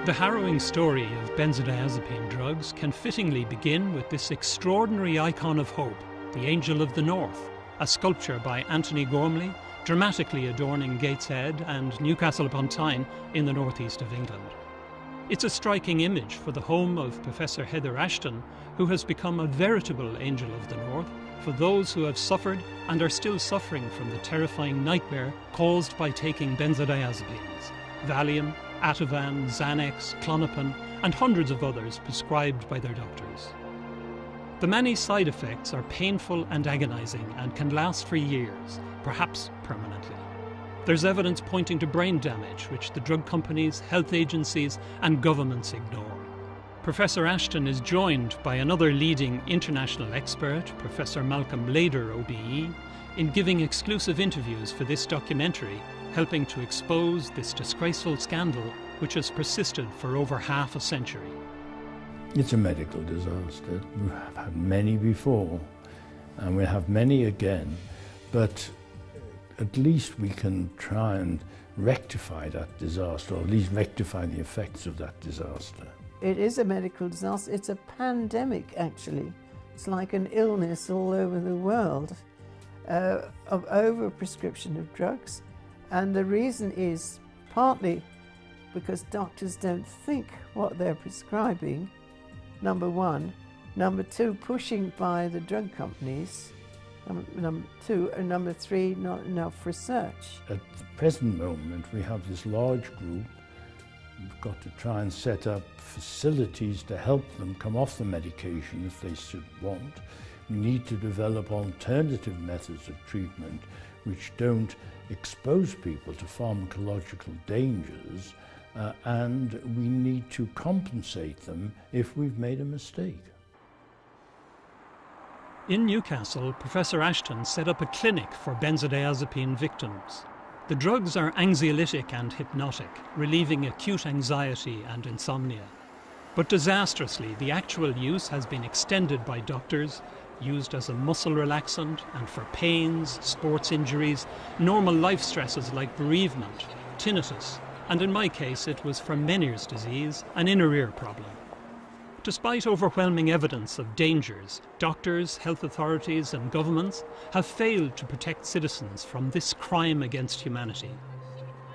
The harrowing story of benzodiazepine drugs can fittingly begin with this extraordinary icon of hope, the Angel of the North, a sculpture by Anthony Gormley, dramatically adorning Gateshead and Newcastle upon Tyne in the northeast of England. It's a striking image for the home of Professor Heather Ashton, who has become a veritable Angel of the North for those who have suffered and are still suffering from the terrifying nightmare caused by taking benzodiazepines, Vallium, Ativan, Xanax, Klonopin, and hundreds of others prescribed by their doctors. The many side effects are painful and agonizing and can last for years, perhaps permanently. There's evidence pointing to brain damage, which the drug companies, health agencies, and governments ignore. Professor Ashton is joined by another leading international expert, Professor Malcolm Lader, OBE, in giving exclusive interviews for this documentary, helping to expose this disgraceful scandal which has persisted for over half a century. It's a medical disaster. We have had many before, and we have many again, but at least we can try and rectify that disaster, or at least rectify the effects of that disaster. It is a medical disaster. It's a pandemic, actually. It's like an illness all over the world of over-prescription of drugs. And the reason is partly because doctors don't think what they're prescribing, number one. Number two, pushing by the drug companies. Number two, and number three, not enough research. At the present moment, we have this large group. We've got to try and set up facilities to help them come off the medication if they should want. We need to develop alternative methods of treatment which don't expose people to pharmacological dangers, and we need to compensate them if we've made a mistake. In Newcastle, Professor Ashton set up a clinic for benzodiazepine victims. The drugs are anxiolytic and hypnotic, relieving acute anxiety and insomnia. But disastrously, the actual use has been extended by doctors, used as a muscle relaxant and for pains, sports injuries, normal life stresses like bereavement, tinnitus, and in my case it was for Meniere's disease, an inner ear problem. Despite overwhelming evidence of dangers, doctors, health authorities and governments have failed to protect citizens from this crime against humanity.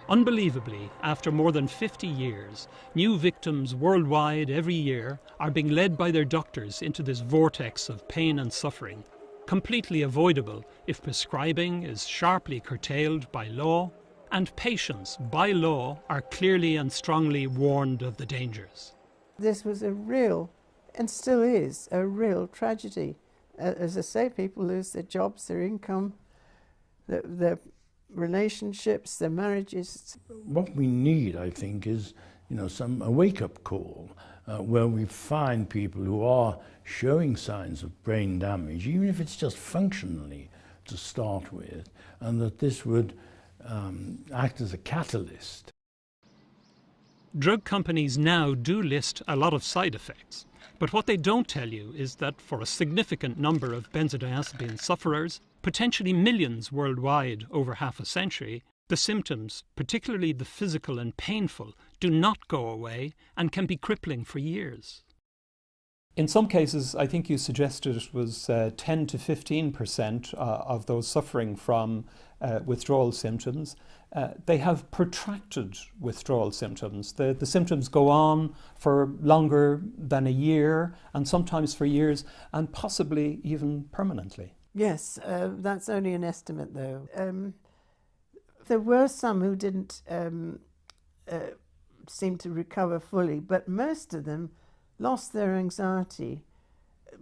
Unbelievably, after more than 50 years, new victims worldwide every year are being led by their doctors into this vortex of pain and suffering, completely avoidable if prescribing is sharply curtailed by law, and patients, by law, are clearly and strongly warned of the dangers. This was a real, and still is, a real tragedy. As I say, people lose their jobs, their income, their relationships, their marriages. What we need, I think, is a wake-up call where we find people who are showing signs of brain damage, even if it's just functionally to start with, and that this would act as a catalyst. Drug companies now do list a lot of side effects, but what they don't tell you is that for a significant number of benzodiazepine sufferers, potentially millions worldwide over half a century, the symptoms, particularly the physical and painful, do not go away and can be crippling for years. In some cases, I think you suggested it was 10 to 15% of those suffering from withdrawal symptoms. They have protracted withdrawal symptoms. The symptoms go on for longer than a year, and sometimes for years, and possibly even permanently. Yes, that's only an estimate though. There were some who didn't seem to recover fully, but most of them lost their anxiety.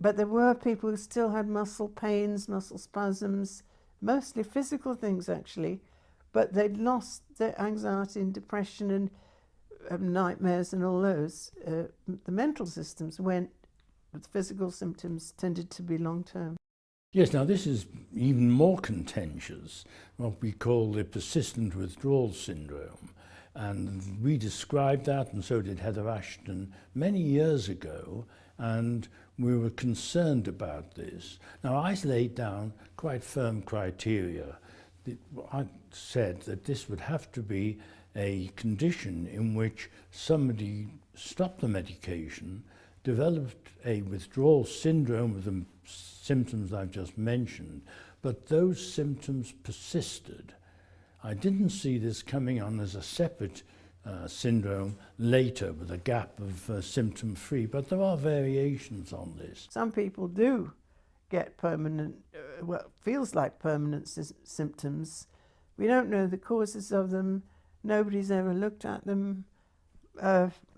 But there were people who still had muscle pains, muscle spasms, mostly physical things actually, but they'd lost their anxiety and depression and nightmares and all those. The mental systems went, but the physical symptoms tended to be long-term. Yes, now this is even more contentious, what we call the persistent withdrawal syndrome. And we described that, and so did Heather Ashton, many years ago, and we were concerned about this. Now, I laid down quite firm criteria. I said that this would have to be a condition in which somebody stopped the medication, developed a withdrawal syndrome with the symptoms I've just mentioned, but those symptoms persisted. I didn't see this coming on as a separate syndrome later with a gap of symptom-free, but there are variations on this. Some people do get permanent, well, feels like permanent symptoms. We don't know the causes of them. Nobody's ever looked at them.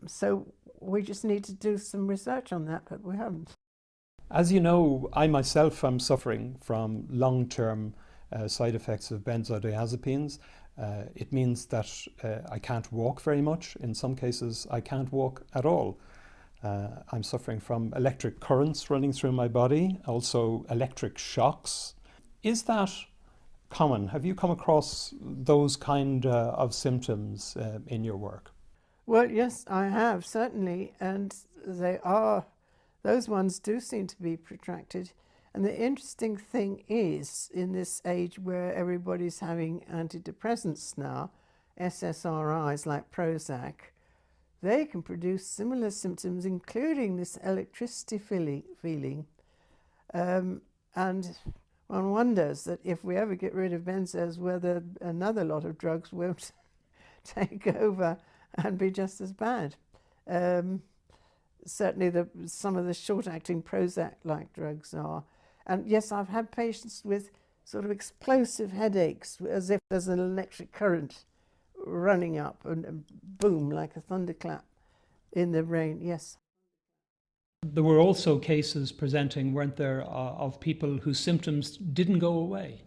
So we just need to do some research on that, but we haven't. As you know, I myself am suffering from long-term side effects of benzodiazepines. It means that I can't walk very much. In some cases, I can't walk at all. I'm suffering from electric currents running through my body, also electric shocks. Is that common? Have you come across those kind of symptoms in your work? Well, yes, I have, certainly, and those ones do seem to be protracted. And the interesting thing is, in this age where everybody's having antidepressants now, SSRIs like Prozac, they can produce similar symptoms, including this electricity feeling. And one wonders that if we ever get rid of benzos, whether another lot of drugs won't take over and be just as bad. Certainly some of the short-acting Prozac-like drugs are. And yes, I've had patients with sort of explosive headaches, as if there's an electric current running up and boom, like a thunderclap in the brain, yes. There were also cases presenting, weren't there, of people whose symptoms didn't go away.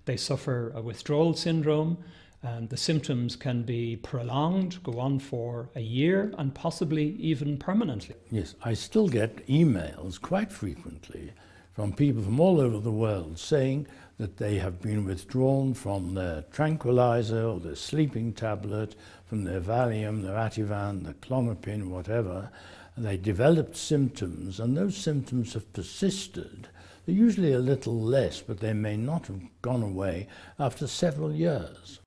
They suffer a withdrawal syndrome, and the symptoms can be prolonged, go on for a year, and possibly even permanently. Yes, I still get emails quite frequently from people from all over the world saying that they have been withdrawn from their tranquilizer or their sleeping tablet, from their Valium, their Ativan, their Clonopin, whatever, and they developed symptoms, and those symptoms have persisted. They're usually a little less, but they may not have gone away after several years.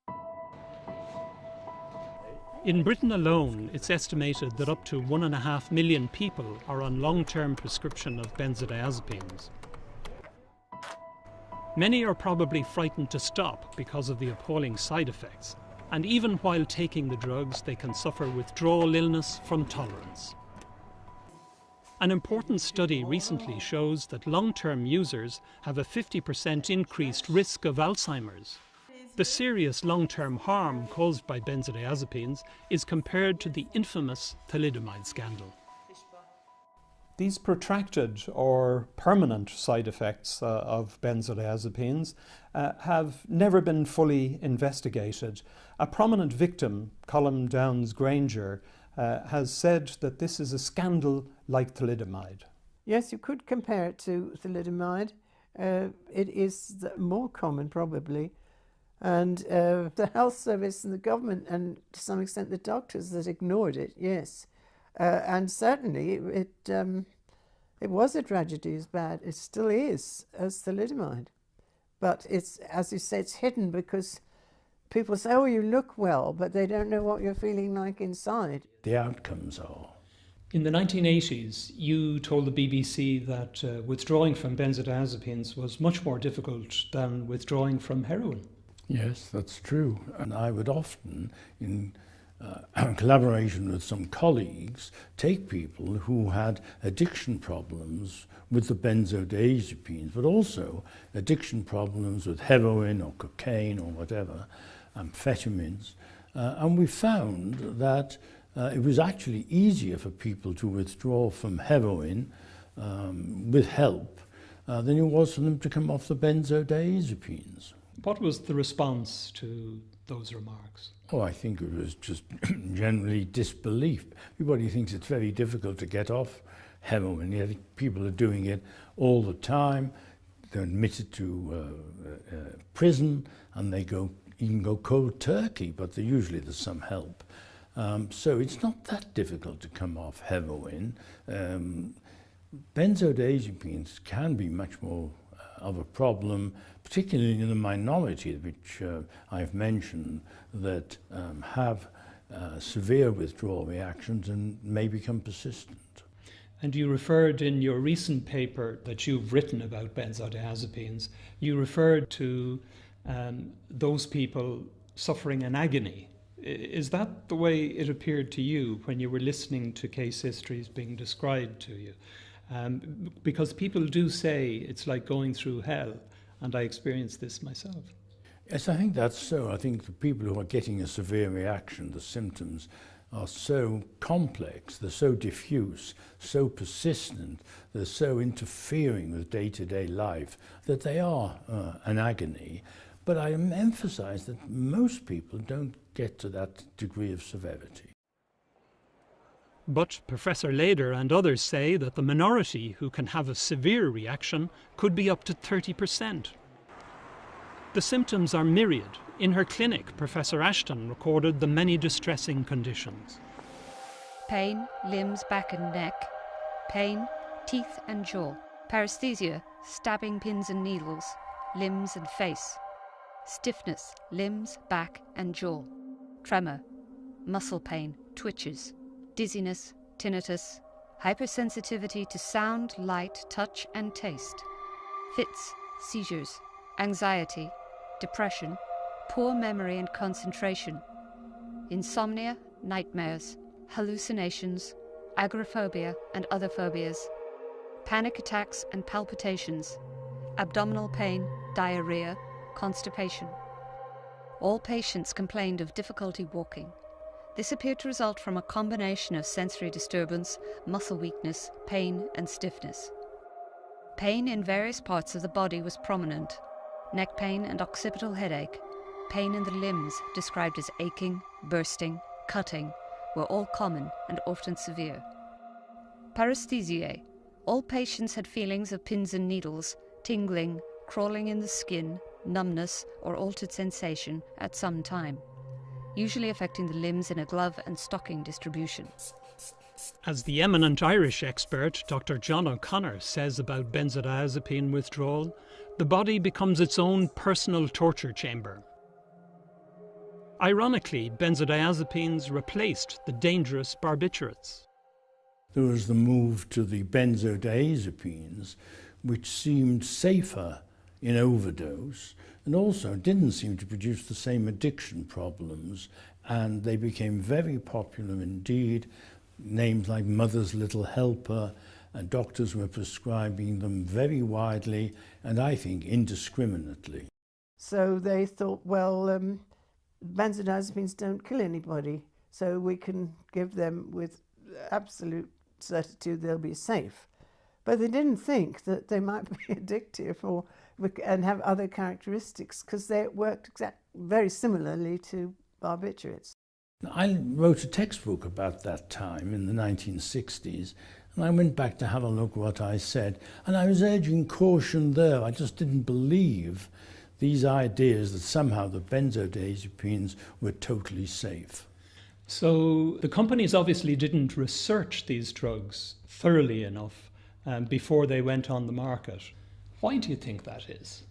In Britain alone, it's estimated that up to 1.5 million people are on long-term prescription of benzodiazepines. Many are probably frightened to stop because of the appalling side effects, and even while taking the drugs, they can suffer withdrawal illness from tolerance. An important study recently shows that long-term users have a 50% increased risk of Alzheimer's. The serious long-term harm caused by benzodiazepines is compared to the infamous thalidomide scandal. These protracted or permanent side effects of benzodiazepines have never been fully investigated. A prominent victim, Colm Downes Granger, has said that this is a scandal like thalidomide. Yes, you could compare it to thalidomide. It is more common, probably. And the health service and the government, and to some extent the doctors that ignored it, yes. And certainly it was a tragedy as bad, it still is, as thalidomide. But it's, as you say, it's hidden because people say, oh, you look well, but they don't know what you're feeling like inside. The outcomes are. In the 1980s, you told the BBC that withdrawing from benzodiazepines was much more difficult than withdrawing from heroin. Yes, that's true. And I would often, in collaboration with some colleagues, take people who had addiction problems with the benzodiazepines, but also addiction problems with heroin or cocaine or whatever, amphetamines. And we found that it was actually easier for people to withdraw from heroin with help than it was for them to come off the benzodiazepines. What was the response to those remarks? Oh, I think it was just generally disbelief. Everybody thinks it's very difficult to get off heroin. Yet people are doing it all the time. They're admitted to prison, and they even go cold turkey, but usually there's some help. So it's not that difficult to come off heroin. Benzodiazepines can be much more of a problem, particularly in the minority, which I've mentioned, that have severe withdrawal reactions and may become persistent. And you referred in your recent paper that you've written about benzodiazepines, you referred to those people suffering an agony. Is that the way it appeared to you when you were listening to case histories being described to you? Because people do say it's like going through hell, and I experienced this myself. Yes, I think that's so. I think the people who are getting a severe reaction, the symptoms, are so complex, they're so diffuse, so persistent, they're so interfering with day-to-day life that they are an agony. But I emphasize that most people don't get to that degree of severity. But Professor Leder and others say that the minority who can have a severe reaction could be up to 30%. The symptoms are myriad. In her clinic, Professor Ashton recorded the many distressing conditions. Pain, limbs, back and neck. Pain, teeth and jaw. Paresthesia, stabbing pins and needles. Limbs and face. Stiffness, limbs, back and jaw. Tremor, muscle pain, twitches. Dizziness, tinnitus. Hypersensitivity to sound, light, touch and taste. Fits, seizures. Anxiety, depression, poor memory and concentration, insomnia, nightmares, hallucinations, agoraphobia and other phobias, panic attacks and palpitations, abdominal pain, diarrhea, constipation. All patients complained of difficulty walking. This appeared to result from a combination of sensory disturbance, muscle weakness, pain and stiffness. Pain in various parts of the body was prominent. Neck pain and occipital headache, pain in the limbs described as aching, bursting, cutting, were all common and often severe. Paresthesiae. All patients had feelings of pins and needles, tingling, crawling in the skin, numbness or altered sensation at some time, usually affecting the limbs in a glove and stocking distribution. As the eminent Irish expert Dr. John O'Connor says about benzodiazepine withdrawal, the body becomes its own personal torture chamber. Ironically, benzodiazepines replaced the dangerous barbiturates. There was the move to the benzodiazepines, which seemed safer in overdose and also didn't seem to produce the same addiction problems, and they became very popular indeed. Names like Mother's Little Helper, and doctors were prescribing them very widely and I think indiscriminately. So they thought, well, benzodiazepines don't kill anybody, so we can give them with absolute certitude they'll be safe. But they didn't think that they might be addictive and have other characteristics, because they worked very similarly to barbiturates. I wrote a textbook about that time in the 1960s, and I went back to have a look what I said, and I was urging caution there. I just didn't believe these ideas that somehow the benzodiazepines were totally safe. So the companies obviously didn't research these drugs thoroughly enough before they went on the market. Why do you think that is?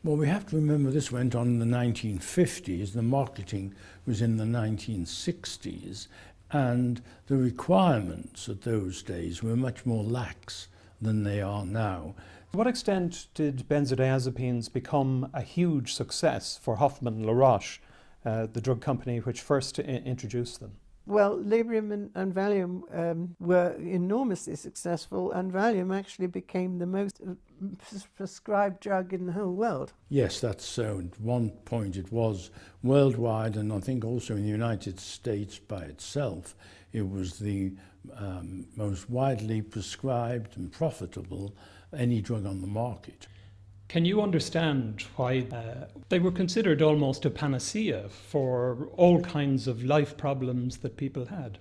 Well, we have to remember this went on in the 1950s, the marketing was in the 1960s, and the requirements at those days were much more lax than they are now. To what extent did benzodiazepines become a huge success for Hoffmann-La Roche, the drug company which first introduced them? Well, Librium and Vallium were enormously successful, and Vallium actually became the most prescribed drug in the whole world. Yes, that's so. At one point it was worldwide, and I think also in the United States by itself, it was the most widely prescribed and profitable any drug on the market. Can you understand why they were considered almost a panacea for all kinds of life problems that people had?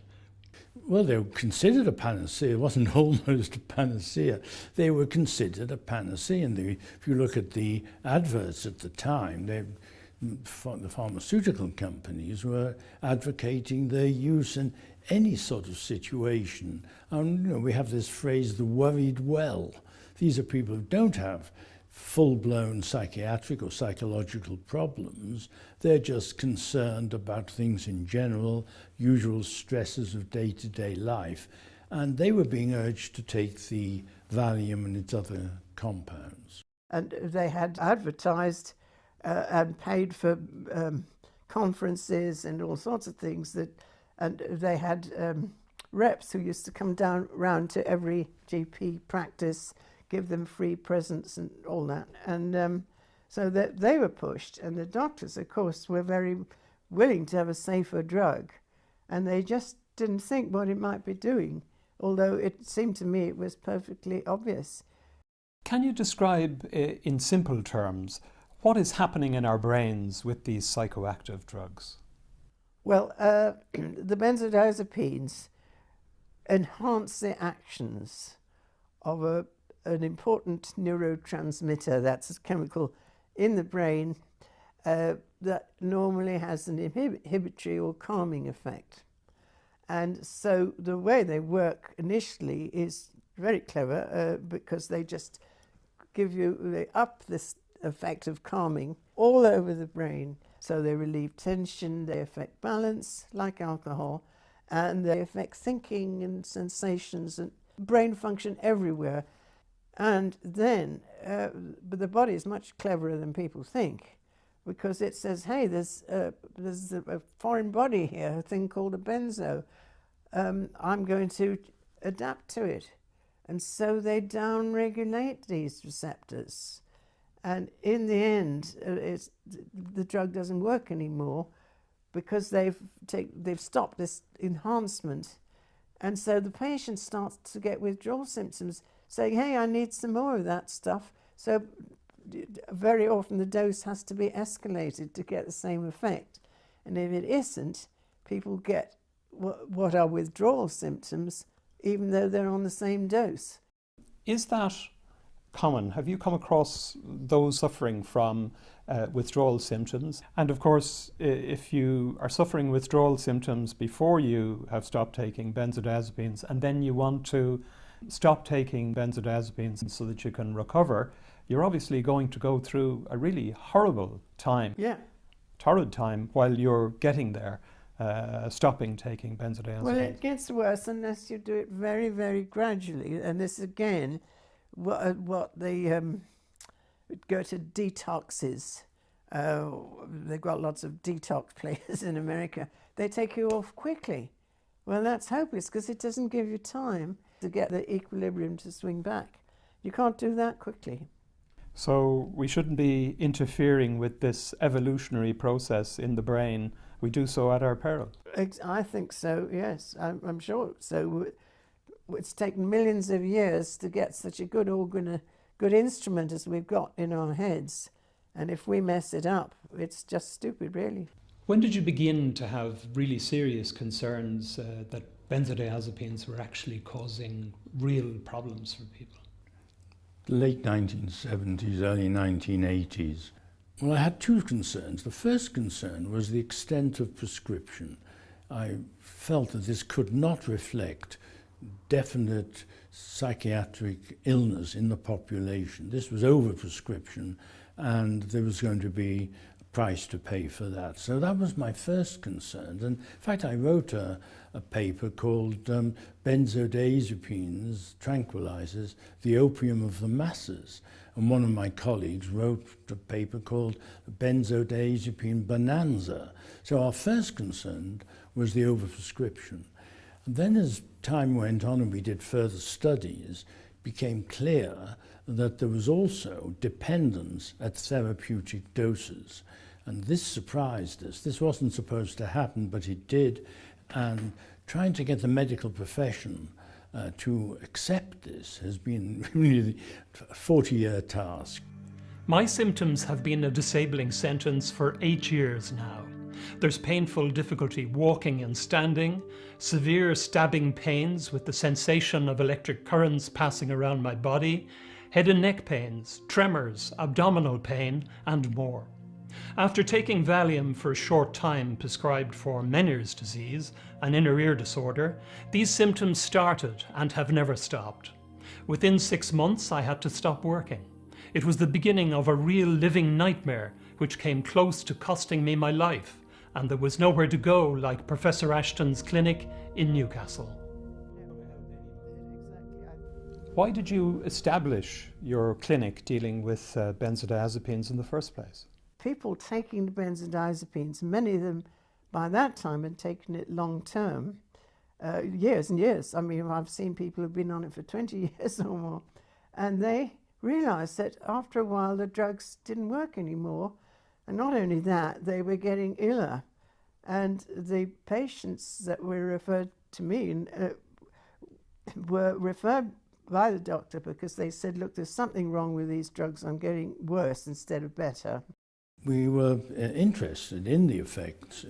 Well, they were considered a panacea. It wasn't almost a panacea. They were considered a panacea. And if you look at the adverts at the time, the pharmaceutical companies were advocating their use in any sort of situation. And we have this phrase, the worried well. These are people who don't have full-blown psychiatric or psychological problems. They're just concerned about things in general, usual stresses of day-to-day life, and they were being urged to take the vallium and its other compounds. And they had advertised and paid for conferences and all sorts of things, and they had reps who used to come down round to every GP practice, give them free presents and all that. And so that they were pushed, and the doctors, of course, were very willing to have a safer drug, and they just didn't think what it might be doing, although it seemed to me it was perfectly obvious. Can you describe in simple terms what is happening in our brains with these psychoactive drugs? Well, the benzodiazepines enhance the actions of an important neurotransmitter, that's a chemical in the brain that normally has an inhibitory or calming effect. And so the way they work initially is very clever because they just they up this effect of calming all over the brain. So they relieve tension, they affect balance like alcohol, and they affect thinking and sensations and brain function everywhere. And then, but the body is much cleverer than people think, because it says, hey, there's a foreign body here, a thing called a benzo. I'm going to adapt to it. And so they down-regulate these receptors. And in the end, the drug doesn't work anymore because they've stopped this enhancement. And so the patient starts to get withdrawal symptoms, saying, hey, I need some more of that stuff. So very often the dose has to be escalated to get the same effect. And if it isn't, people get what are withdrawal symptoms, even though they're on the same dose. Is that common? Have you come across those suffering from withdrawal symptoms? And of course, if you are suffering withdrawal symptoms before you have stopped taking benzodiazepines, and then you want to stop taking benzodiazepines so that you can recover, you're obviously going to go through a really horrible time. Yeah. Torrid time while you're getting there. Stopping taking benzodiazepines. Well, it gets worse unless you do it very, very gradually. And this again, what they go to detoxes. They've got lots of detox places in America. They take you off quickly. Well, that's hopeless because it doesn't give you time to get the equilibrium to swing back. You can't do that quickly. So we shouldn't be interfering with this evolutionary process in the brain. We do so at our peril. I think so, yes. I'm sure. So it's taken millions of years to get such a good organ, a good instrument as we've got in our heads. And if we mess it up, it's just stupid, really. When did you begin to have really serious concerns that benzodiazepines were actually causing real problems for people? Late 1970s, early 1980s. Well, I had two concerns. The first concern was the extent of prescription. I felt that this could not reflect definite psychiatric illness in the population. This was overprescription, and there was going to be a price to pay for that. So that was my first concern. And in fact, I wrote a paper called Benzodiazepines, Tranquilizers, the Opium of the Masses. And one of my colleagues wrote a paper called Benzodiazepine Bonanza. So our first concern was the overprescription. And then as time went on and we did further studies, it became clear that there was also dependence at therapeutic doses. And this surprised us. This wasn't supposed to happen, but it did. And trying to get the medical profession to accept this has been really a 40-year task. My symptoms have been a disabling sentence for 8 years now. There's painful difficulty walking and standing, severe stabbing pains with the sensation of electric currents passing around my body, head and neck pains, tremors, abdominal pain, and more. After taking Valium for a short time prescribed for Meniere's disease, an inner ear disorder, these symptoms started and have never stopped. Within 6 months, I had to stop working. It was the beginning of a real living nightmare which came close to costing me my life, and there was nowhere to go like Professor Ashton's clinic in Newcastle. Why did you establish your clinic dealing with benzodiazepines in the first place? People taking the benzodiazepines, many of them by that time had taken it long term, years and years. I mean, I've seen people who've been on it for 20 years or more, and they realised that after a while the drugs didn't work anymore, and not only that, they were getting iller. And the patients that were referred to me were referred by the doctor because they said, look, there's something wrong with these drugs, I'm getting worse instead of better. We were interested in the effects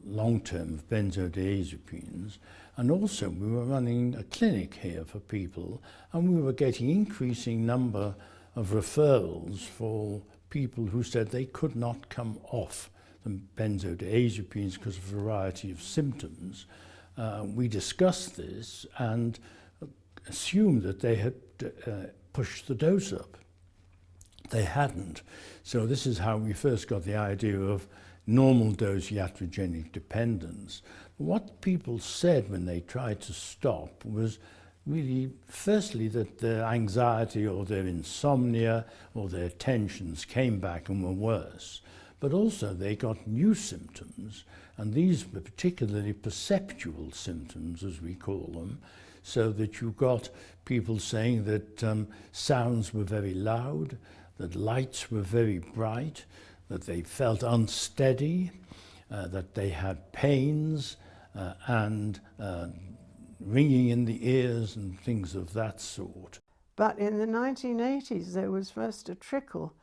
long-term of benzodiazepines, and also we were running a clinic here for people, and we were getting increasing number of referrals for people who said they could not come off the benzodiazepines because of a variety of symptoms. We discussed this and assumed that they had pushed the dose up. They hadn't. So this is how we first got the idea of normal dose iatrogenic dependence. What people said when they tried to stop was really, firstly, that their anxiety or their insomnia or their tensions came back and were worse. But also they got new symptoms, and these were particularly perceptual symptoms, as we call them, so that you got people saying that sounds were very loud, that lights were very bright, that they felt unsteady, that they had pains and ringing in the ears and things of that sort. But in the 1980s there was first a trickle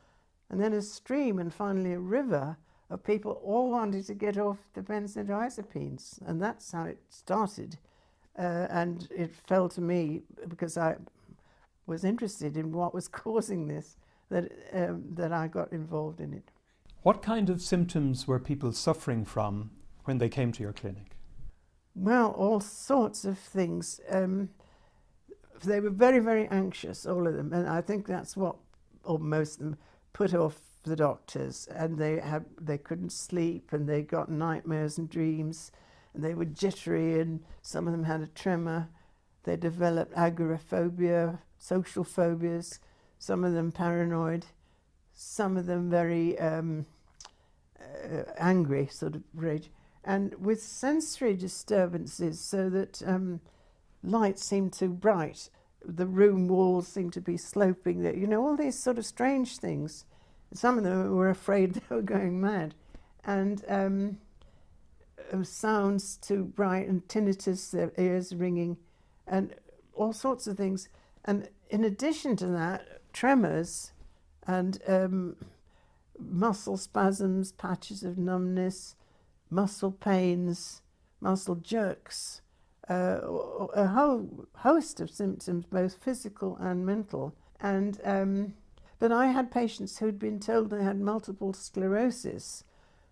and then a stream and finally a river of people all wanting to get off the benzodiazepines, and that's how it started. And it fell to me, because I was interested in what was causing this, that I got involved in it. What kind of symptoms were people suffering from when they came to your clinic? Well, all sorts of things. They were very, very anxious, all of them, and I think that's what, or most of them, put off the doctors, and they couldn't sleep, and they got nightmares and dreams, and they were jittery, and some of them had a tremor. They developed agoraphobia, social phobias, some of them paranoid, some of them very angry, sort of rage, and with sensory disturbances, so that light seemed too bright, the room walls seemed to be sloping, you know, all these sort of strange things. Some of them were afraid they were going mad, and sounds too bright, and tinnitus, their ears ringing, and all sorts of things. And in addition to that, tremors and muscle spasms, patches of numbness, muscle pains, muscle jerks, a whole host of symptoms, both physical and mental. And but I had patients who'd been told they had multiple sclerosis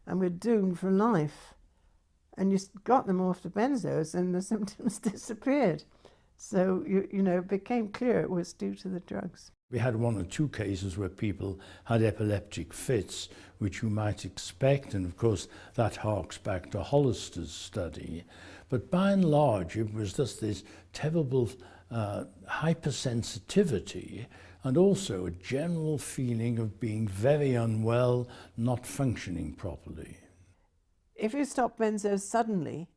and were doomed for life, and you got them off the benzos and the symptoms disappeared. So, you know, it became clear it was due to the drugs. We had one or two cases where people had epileptic fits, which you might expect, and of course that harks back to Hollister's study. But by and large, it was just this terrible hypersensitivity, and also a general feeling of being very unwell, not functioning properly. If you stop benzos suddenly,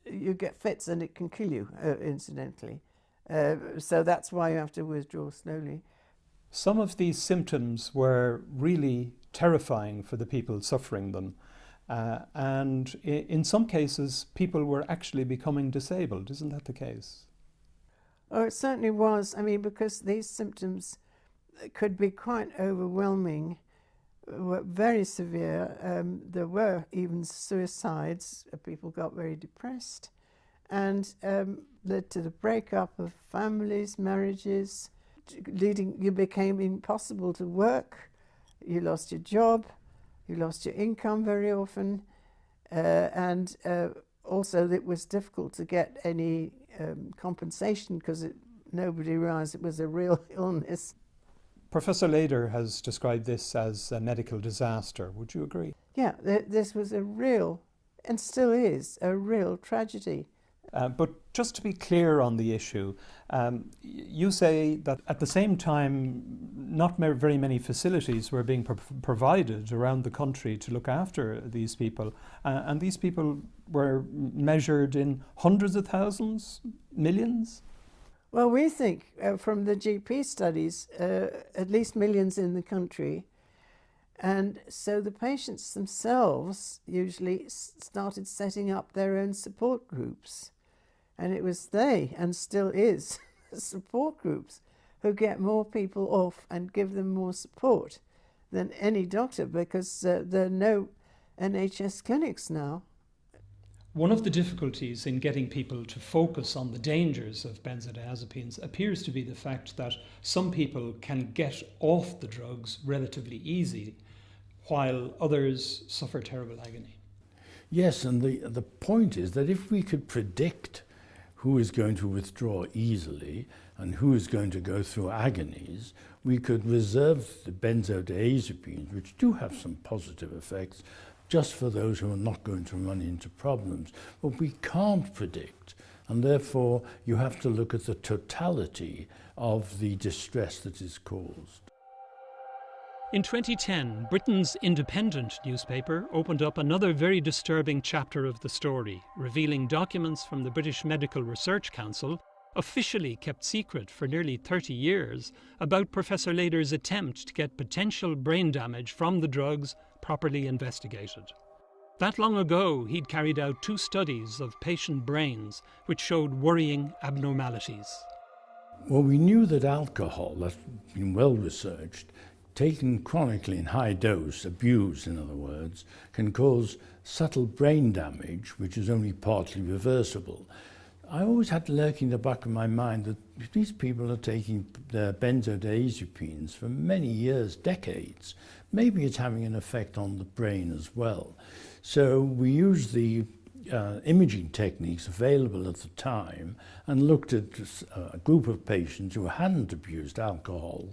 you get fits and it can kill you, incidentally. So that's why you have to withdraw slowly. Some of these symptoms were really terrifying for the people suffering them. And in some cases, people were actually becoming disabled. Isn't that the case? Oh, it certainly was. I mean, because these symptoms could be quite overwhelming, were very severe. There were even suicides. People got very depressed, and led to the breakup of families, marriages, you became impossible to work. You lost your job, you lost your income very often, and also it was difficult to get any compensation because nobody realized it was a real illness. Professor Leder has described this as a medical disaster. Would you agree? Yeah, this was a real, and still is, a real tragedy. But just to be clear on the issue, you say that at the same time, not very many facilities were being provided around the country to look after these people. And these people were measured in hundreds of thousands, millions? Well, we think from the GP studies, at least millions in the country. And so the patients themselves usually started setting up their own support groups. And it was they, and still is, support groups who get more people off and give them more support than any doctor, because there are no NHS clinics now. One of the difficulties in getting people to focus on the dangers of benzodiazepines appears to be the fact that some people can get off the drugs relatively easy, while others suffer terrible agony. Yes, and the point is that if we could predict who is going to withdraw easily and who is going to go through agonies, we could reserve the benzodiazepines, which do have some positive effects, just for those who are not going to run into problems. But we can't predict, and therefore you have to look at the totality of the distress that is caused. In 2010, Britain's Independent newspaper opened up another very disturbing chapter of the story, revealing documents from the British Medical Research Council, officially kept secret for nearly 30 years, about Professor Leder's attempt to get potential brain damage from the drugs properly investigated. That long ago, he'd carried out 2 studies of patient brains which showed worrying abnormalities. Well, we knew that alcohol, that's been well researched, taken chronically in high dose, abused in other words, can cause subtle brain damage, which is only partly reversible. I always had lurking in the back of my mind that these people are taking their benzodiazepines for many years, decades. Maybe it's having an effect on the brain as well. So we used the imaging techniques available at the time and looked at a group of patients who hadn't abused alcohol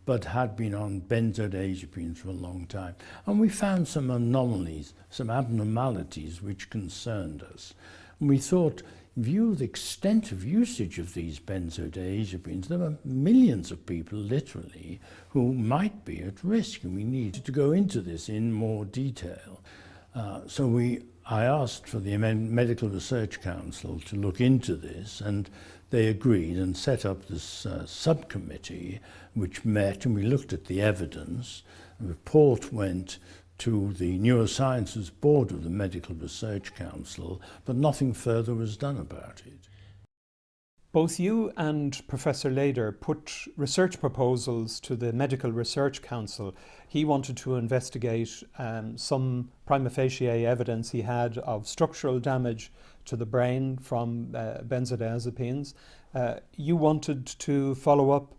but had been on benzodiazepines for a long time. And we found some anomalies, some abnormalities which concerned us. And we thought, in view of the extent of usage of these benzodiazepines, there were millions of people, literally, who might be at risk, and we needed to go into this in more detail. I asked for the Medical Research Council to look into this, and they agreed and set up this subcommittee which met, and we looked at the evidence. A report went to the Neurosciences Board of the Medical Research Council, but nothing further was done about it. Both you and Professor Leder put research proposals to the Medical Research Council. He wanted to investigate some prima facie evidence he had of structural damage to the brain from benzodiazepines. You wanted to follow up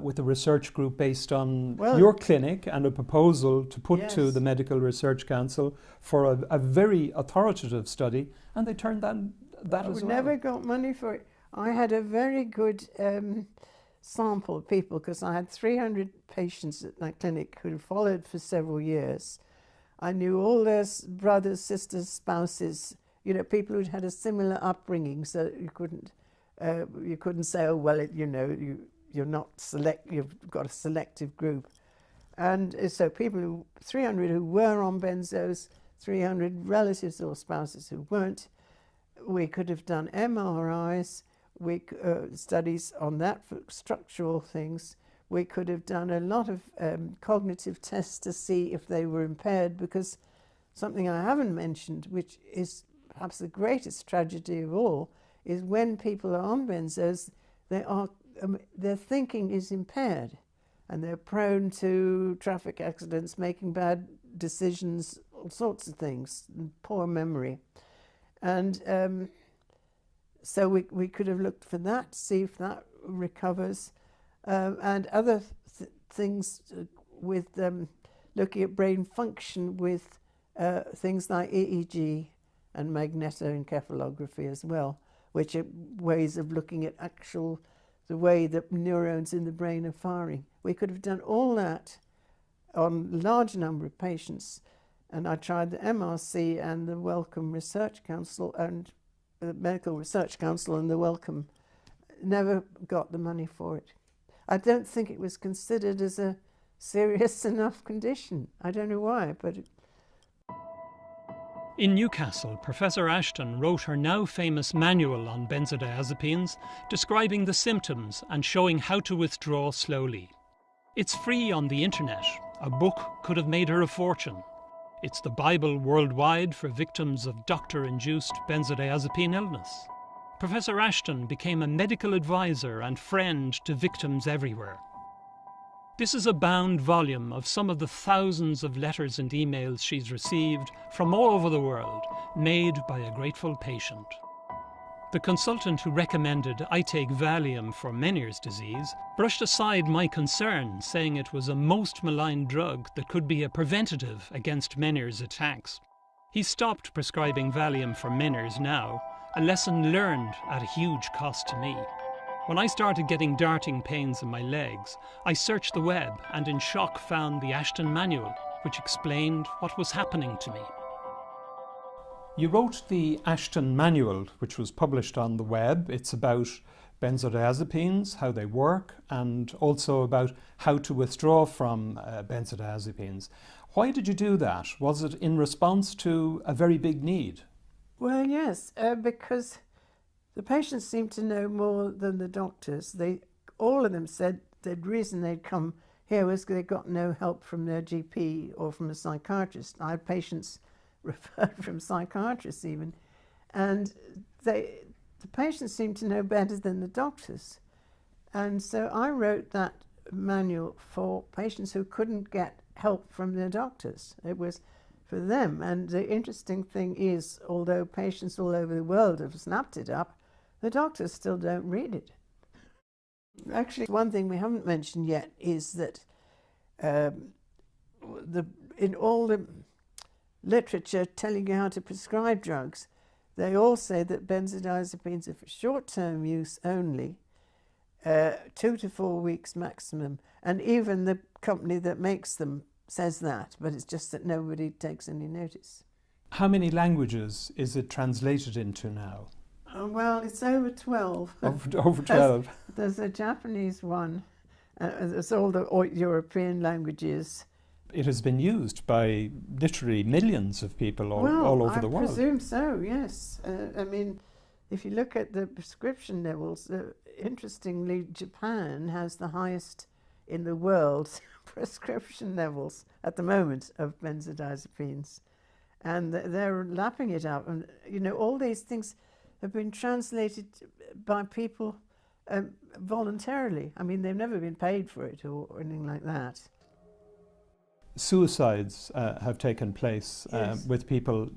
with a research group based on your clinic and a proposal to put to the Medical Research Council for a very authoritative study, and they turned that as well. We never got money for it. I had a very good sample of people, because I had 300 patients at my clinic who had followed for several years. I knew all their brothers, sisters, spouses, you know, people who'd had a similar upbringing, so you couldn't say, oh, well, you're not you've got a selective group. And so 300 who were on benzos, 300 relatives or spouses who weren't. We could have done MRIs, studies on that for structural things. We could have done a lot of cognitive tests to see if they were impaired, because something I haven't mentioned, which is perhaps the greatest tragedy of all, is when people are on benzos, their thinking is impaired and they're prone to traffic accidents, making bad decisions, all sorts of things, and poor memory. And so we could have looked for that, see if that recovers, and other things with looking at brain function with things like EEG and magnetoencephalography as well, which are ways of looking at actual the way that neurons in the brain are firing. We could have done all that on a large number of patients. And I tried the MRC and the Wellcome Research Council and the Medical Research Council and the Wellcome. Never got the money for it. I don't think it was considered as a serious enough condition. I don't know why, but... In Newcastle, Professor Ashton wrote her now famous manual on benzodiazepines, describing the symptoms and showing how to withdraw slowly. It's free on the internet. A book could have made her a fortune. It's the Bible worldwide for victims of doctor-induced benzodiazepine illness. Professor Ashton became a medical advisor and friend to victims everywhere. This is a bound volume of some of the thousands of letters and emails she's received from all over the world, made by a grateful patient. The consultant who recommended I take Valium for Meniere's disease brushed aside my concern, saying it was a most maligned drug that could be a preventative against Meniere's attacks. He stopped prescribing Valium for Meniere's now, a lesson learned at a huge cost to me. When I started getting darting pains in my legs, I searched the web and in shock found the Ashton Manual, which explained what was happening to me. You wrote the Ashton Manual, which was published on the web. It's about benzodiazepines, how they work, and also about how to withdraw from benzodiazepines. Why did you do that? Was it in response to a very big need? Well, yes, because the patients seemed to know more than the doctors. All of them said the reason they'd come here was because they got no help from their GP or from a psychiatrist. I had patients referred from psychiatrists even, and the patients seemed to know better than the doctors. And so I wrote that manual for patients who couldn't get help from their doctors. It was for them. And the interesting thing is, although patients all over the world have snapped it up, the doctors still don't read it. Actually, one thing we haven't mentioned yet is that in all the literature telling you how to prescribe drugs, they all say that benzodiazepines are for short-term use only, 2 to 4 weeks maximum. And even the company that makes them says that, but it's just that nobody takes any notice. How many languages is it translated into now? Well, it's over 12. Over 12. There's a Japanese one. There's all the European languages. It has been used by literally millions of people all over the world. I presume so, yes. I mean, if you look at the prescription levels, interestingly, Japan has the highest in the world prescription levels at the moment of benzodiazepines. And they're lapping it up. And, you know, all these things have been translated by people voluntarily. I mean, they've never been paid for it or anything like that. Suicides have taken place Yes. with people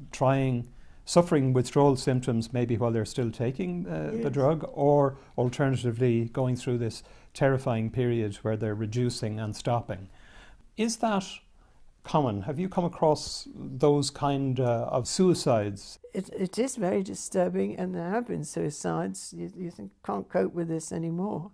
suffering withdrawal symptoms maybe while they're still taking the Yes. drug, or alternatively going through this terrifying period where they're reducing and stopping. Is that common? Have you come across those kind of suicides? It is very disturbing, and there have been suicides. You think, can't cope with this anymore.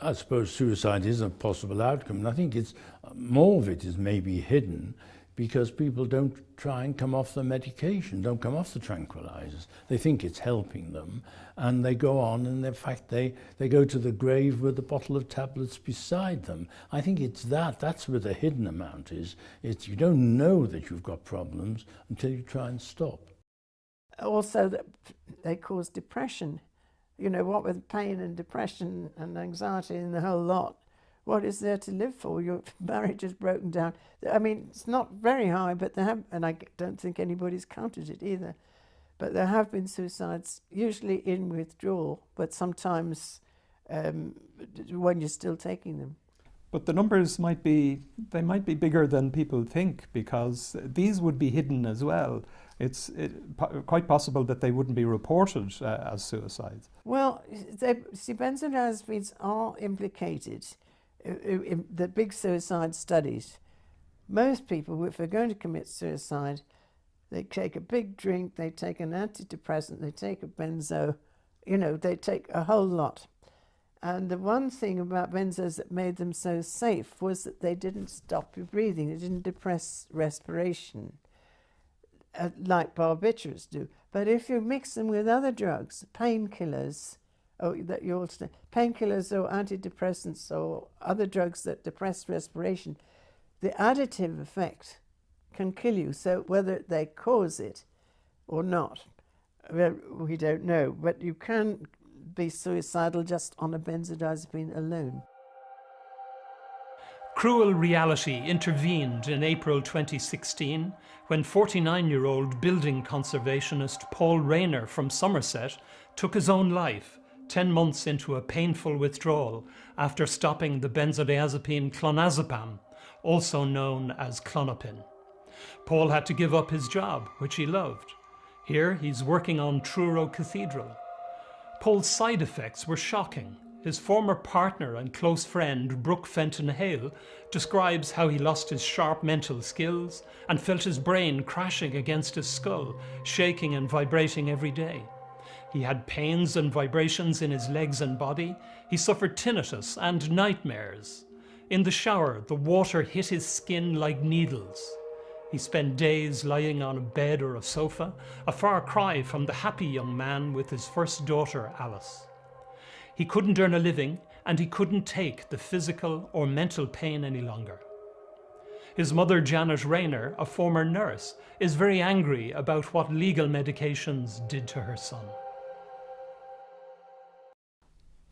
I suppose suicide is a possible outcome, and I think it's more of it is maybe hidden because people don't try and come off the medication, don't come off the tranquilizers. They think it's helping them, and they go on, and in fact they go to the grave with a bottle of tablets beside them. I think it's that's where the hidden amount is. It's you don't know that you've got problems until you try and stop. Also, that they cause depression. You know, what with pain and depression and anxiety and the whole lot, what is there to live for? Your marriage is broken down. I mean, it's not very high, but there have, and I don't think anybody's counted it either, but there have been suicides, usually in withdrawal, but sometimes when you're still taking them. But the numbers might be bigger than people think, because these would be hidden as well. It's quite possible that they wouldn't be reported as suicides. Well, benzodiazepines are implicated in the big suicide studies. Most people, if they're going to commit suicide, they take a big drink, they take an antidepressant, they take a benzo, you know, they take a whole lot. And the one thing about benzos that made them so safe was that they didn't stop your breathing, they didn't depress respiration, like barbiturates do. But if you mix them with other drugs, painkillers, painkillers or antidepressants or other drugs that depress respiration, the additive effect can kill you. So whether they cause it or not, well, we don't know. But you can be suicidal just on a benzodiazepine alone. Cruel reality intervened in April 2016 when 49-year-old building conservationist Paul Rayner from Somerset took his own life 10 months into a painful withdrawal after stopping the benzodiazepine clonazepam, also known as Klonopin. Paul had to give up his job, which he loved. Here he's working on Truro Cathedral. Paul's side effects were shocking. His former partner and close friend, Brooke Fenton Hale, describes how he lost his sharp mental skills and felt his brain crashing against his skull, shaking and vibrating every day. He had pains and vibrations in his legs and body. He suffered tinnitus and nightmares. In the shower, the water hit his skin like needles. He spent days lying on a bed or a sofa, a far cry from the happy young man with his first daughter, Alice. He couldn't earn a living, and he couldn't take the physical or mental pain any longer. His mother, Janet Rayner, a former nurse, is very angry about what legal medications did to her son.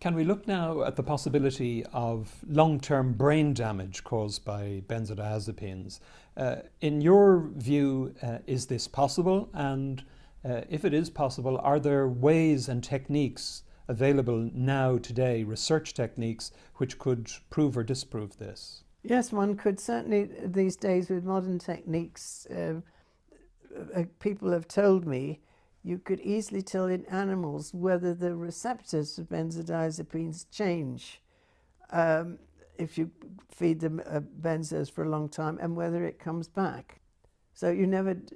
Can we look now at the possibility of long-term brain damage caused by benzodiazepines? In your view, is this possible? And if it is possible, are there ways and techniques available now today, research techniques, which could prove or disprove this? Yes, one could certainly these days with modern techniques. People have told me you could easily tell in animals whether the receptors of benzodiazepines change if you feed them benzos for a long time, and whether it comes back. So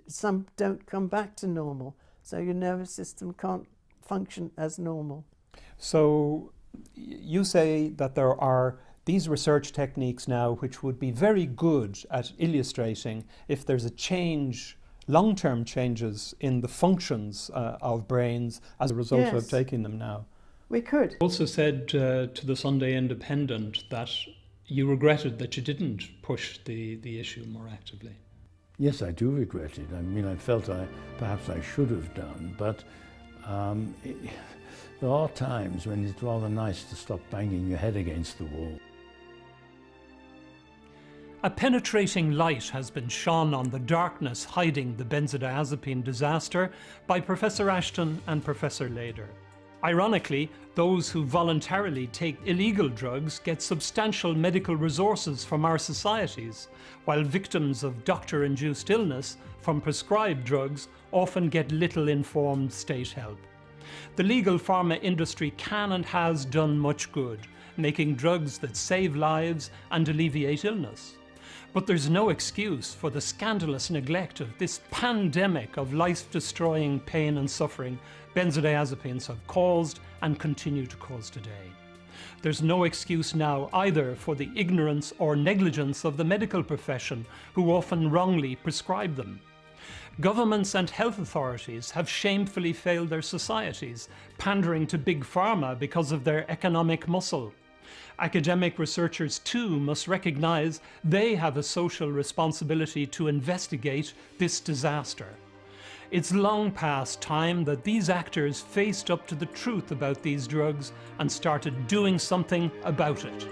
some don't come back to normal, so your nervous system can't function as normal. So you say that there are these research techniques now which would be very good at illustrating if there's a change, long-term changes in the functions of brains as a result of taking them now. We could. Also said to the Sunday Independent that you regretted that you didn't push the issue more actively. Yes, I do regret it. I mean, I felt perhaps I should have done, but there are times when it's rather nice to stop banging your head against the wall. A penetrating light has been shone on the darkness hiding the benzodiazepine disaster by Professor Ashton and Professor Lader. Ironically, those who voluntarily take illegal drugs get substantial medical resources from our societies, while victims of doctor-induced illness from prescribed drugs often get little informed state help. The legal pharma industry can and has done much good, making drugs that save lives and alleviate illness. But there's no excuse for the scandalous neglect of this pandemic of life-destroying pain and suffering benzodiazepines have caused and continue to cause today. There's no excuse now either for the ignorance or negligence of the medical profession, who often wrongly prescribe them. Governments and health authorities have shamefully failed their societies, pandering to big pharma because of their economic muscle. Academic researchers too must recognise they have a social responsibility to investigate this disaster. It's long past time that these actors faced up to the truth about these drugs and started doing something about it.